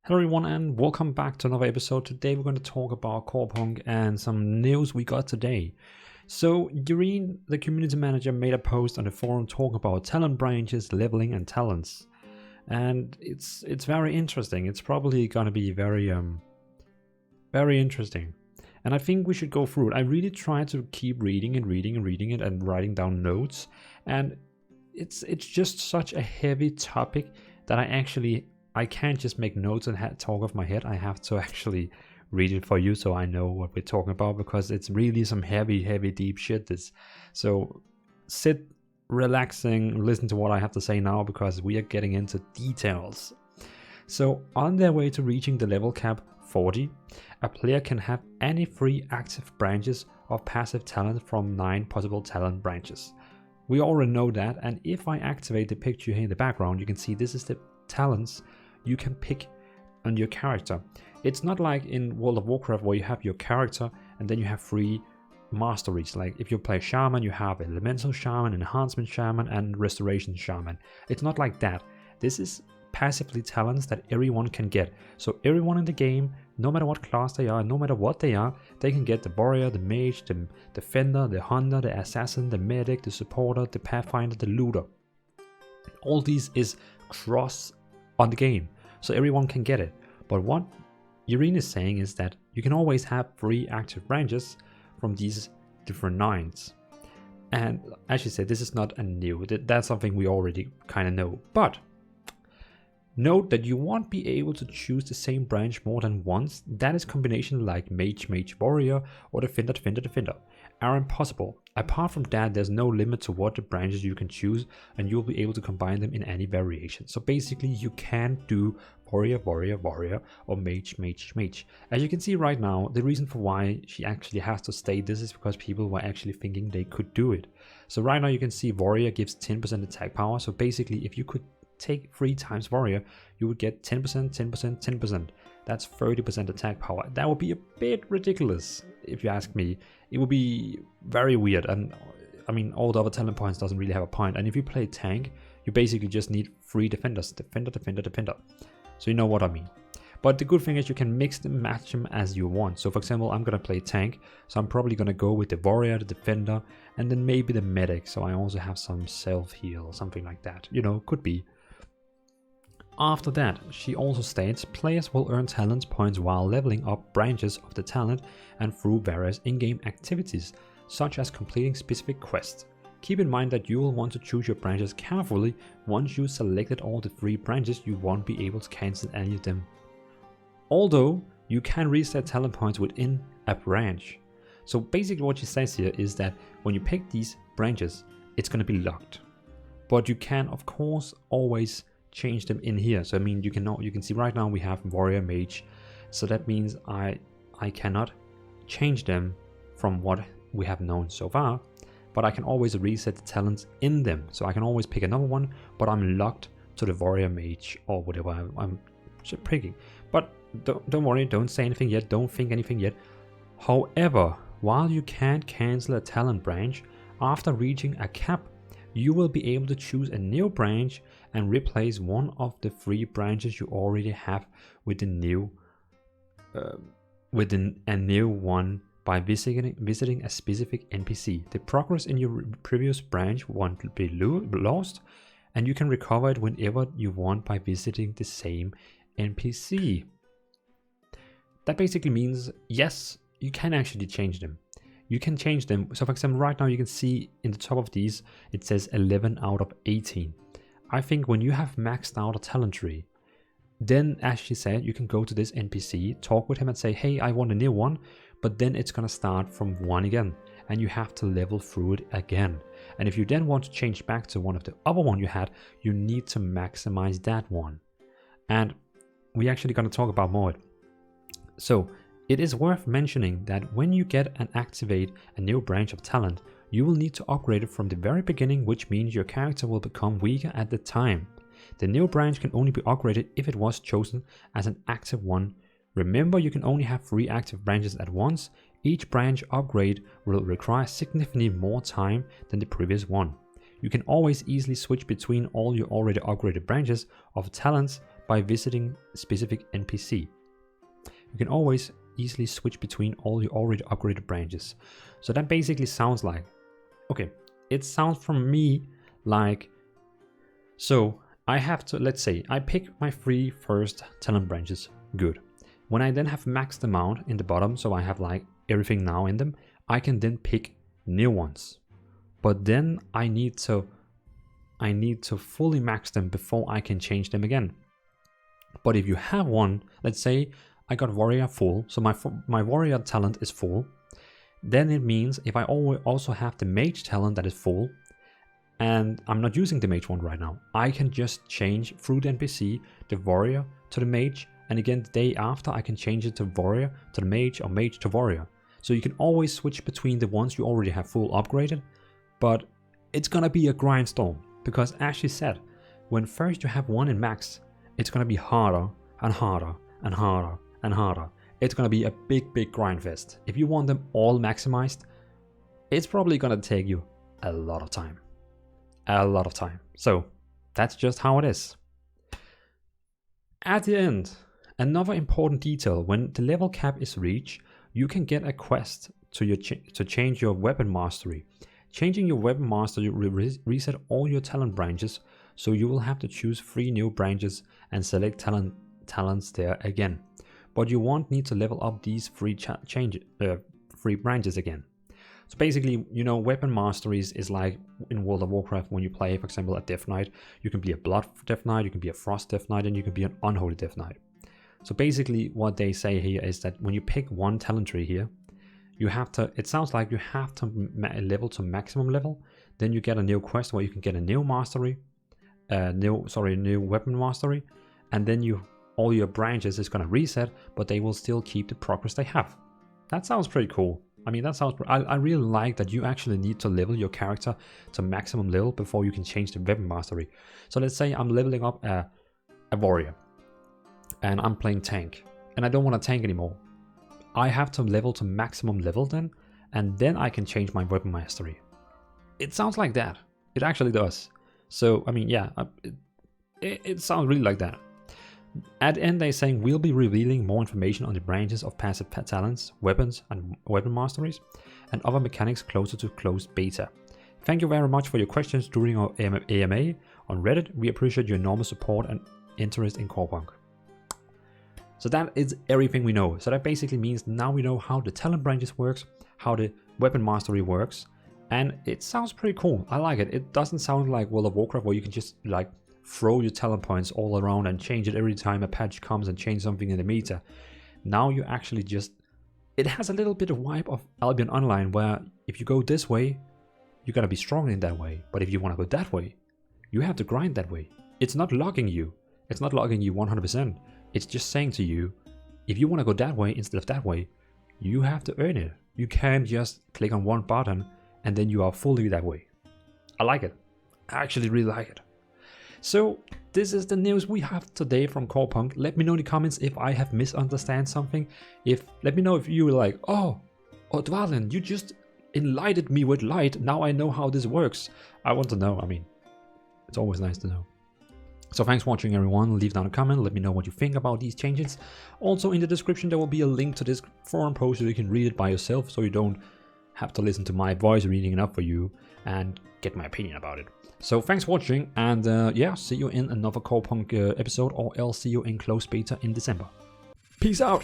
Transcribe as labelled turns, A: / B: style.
A: Hello everyone and welcome back to another episode. Today we're going to talk about Corepunk and some news we got today. So Dvalin, the community manager, made a post on the forum talking about talent branches, leveling and talents. And it's very interesting. It's probably going to be very interesting. And I think we should go through it. I really try to keep reading it and writing down notes. And it's just such a heavy topic that I can't just make notes and talk off my head. I have to actually read it for you so I know what we're talking about, because it's really some heavy, deep shit. So sit relaxing, listen to what I have to say now, because we are getting into details. So on their way to reaching the level cap 40, a player can have any 3 active branches of passive talent from 9 possible talent branches. We already know that, and if I activate the picture here in the background, you can see this is the talents you can pick on your character. It's not like in World of Warcraft where you have your character and then you have 3 masteries. Like if you play Shaman, you have Elemental Shaman, Enhancement Shaman and Restoration Shaman. It's not like that. This is passively talents that everyone can get. So everyone in the game, no matter what class they are, no matter what they are, they can get the Warrior, the Mage, the Defender, the Hunter, the Assassin, the Medic, the Supporter, the Pathfinder, the Looter. All these is cross on the game, so everyone can get it. But what Dvalin is saying is that you can always have 3 active branches from these different 9s. And as she said, this is not a new, that's something we already kind of know. But note that you won't be able to choose the same branch more than once. That is combination like Mage, Warrior or Defender are impossible. Apart from that, there's no limit to what the branches you can choose, and you'll be able to combine them in any variation. So basically you can do Warrior, or Mage. As you can see right now, the reason for why she actually has to state this is because people were actually thinking they could do it. So right now you can see Warrior gives 10% attack power. So basically if you could take 3 times Warrior, you would get 10%. That's 30% attack power. That would be a bit ridiculous if you ask me. It would be very weird, and I mean all the other talent points doesn't really have a point. And if you play tank, you basically just need 3 defenders, defender. So you know what I mean. But the good thing is you can mix them, match them as you want. So for example, I'm gonna play tank, so I'm probably gonna go with the Warrior, the Defender, and then maybe the Medic. So I also have some self heal, something like that. You know, could be. After that, she also states players will earn talent points while leveling up branches of the talent and through various in-game activities, such as completing specific quests. Keep in mind that you will want to choose your branches carefully. Once you selected all the 3 branches, you won't be able to cancel any of them. Although, you can reset talent points within a branch. So basically what she says here is that when you pick these branches, it's going to be locked. But you can of course always change them in here. So I mean you can see right now we have Warrior, Mage, so that means I cannot change them from what we have known so far, but I can always reset the talents in them. So I can always pick another one, but I'm locked to the Warrior, Mage or whatever I'm picking. But don't worry, don't say anything yet, don't think anything yet. However, while you can't cancel a talent branch, after reaching a cap, you will be able to choose a new branch and replace one of the 3 branches you already have with a new one by visiting a specific NPC. The progress in your previous branch won't be lost, and you can recover it whenever you want by visiting the same NPC. That basically means, yes, you can actually change them. You can change them. So for example, right now you can see in the top of these, it says 11 out of 18. I think when you have maxed out a talent tree, then as she said, you can go to this NPC, talk with him and say, hey, I want a new one, but then it's going to start from 1 again, and you have to level through it again. And if you then want to change back to one of the other one you had, you need to maximize that one. And we're actually going to talk about more. So it is worth mentioning that when you get and activate a new branch of talent, you will need to upgrade it from the very beginning, which means your character will become weaker at the time. The new branch can only be upgraded if it was chosen as an active one. Remember, you can only have 3 active branches at once. Each branch upgrade will require significantly more time than the previous one. You can always easily switch between all your already upgraded branches of talents by visiting specific NPC. You can always easily switch between all your already upgraded branches. So that basically sounds like, okay, it sounds from me like, so I have to, let's say I pick my 3 first talent branches, good. When I then have maxed them out in the bottom, so I have like everything now in them, I can then pick new ones. But then I need to fully max them before I can change them again. But if you have one, let's say I got warrior full, so my warrior talent is full, then it means if I also have the mage talent that is full, and I'm not using the mage one right now, I can just change through the NPC the warrior to the mage, and again the day after I can change it to warrior to the mage or mage to warrior. So you can always switch between the ones you already have full upgraded, but it's gonna be a grindstorm, because as she said, when first you have one in max, it's gonna be harder and harder and harder and harder. It's gonna be a big grind fest. If you want them all maximized, it's probably gonna take you a lot of time. A lot of time. So that's just how it is. At the end, another important detail: when the level cap is reached, you can get a quest to change your weapon mastery. Changing your weapon mastery will reset all your talent branches, so you will have to choose 3 new branches and select talents there again. But you won't need to level up these 3 branches again. So basically, you know, weapon masteries is like in World of Warcraft when you play, for example, a Death Knight. You can be a Blood Death Knight, you can be a Frost Death Knight, and you can be an Unholy Death Knight. So basically what they say here is that when you pick one talent tree here, you have to, it sounds like you have to level to maximum level. Then you get a new quest where you can get a new mastery, new weapon mastery, and then all your branches is gonna reset, but they will still keep the progress they have. That sounds pretty cool. I mean, that sounds, I really like that you actually need to level your character to maximum level before you can change the weapon mastery. So let's say I'm leveling up a warrior, and I'm playing tank, and I don't want to tank anymore. I have to level to maximum level then, and then I can change my weapon mastery. It sounds like that. It actually does. So, I mean, yeah, it sounds really like that. At the end, they're saying we'll be revealing more information on the branches of passive talents, weapons, and weapon masteries, and other mechanics closer to closed beta. Thank you very much for your questions during our AMA on Reddit. We appreciate your enormous support and interest in Corepunk. So that is everything we know. So that basically means now we know how the talent branches works, how the weapon mastery works, and it sounds pretty cool. I like it. It doesn't sound like World of Warcraft where you can just like throw your talent points all around and change it every time a patch comes and change something in the meta. Now you actually just, it has a little bit of vibe of Albion Online, where if you go this way, you gotta be strong in that way. But if you want to go that way, you have to grind that way. It's not logging you. It's not logging you 100%. It's just saying to you, if you want to go that way instead of that way, you have to earn it. You can't just click on one button and then you are fully that way. I like it. I actually really like it. So this is the news we have today from Corepunk. Let me know in the comments if I have misunderstood something. Let me know if you were like, oh Dvalin, you just enlightened me with light. Now I know how this works. I want to know. I mean, it's always nice to know. So thanks for watching, everyone. Leave down a comment. Let me know what you think about these changes. Also in the description there will be a link to this forum post so you can read it by yourself, so you don't have to listen to my voice reading it up for you and get my opinion about it. So thanks for watching, and yeah, see you in another Corepunk episode, or else see you in closed beta in December. Peace out!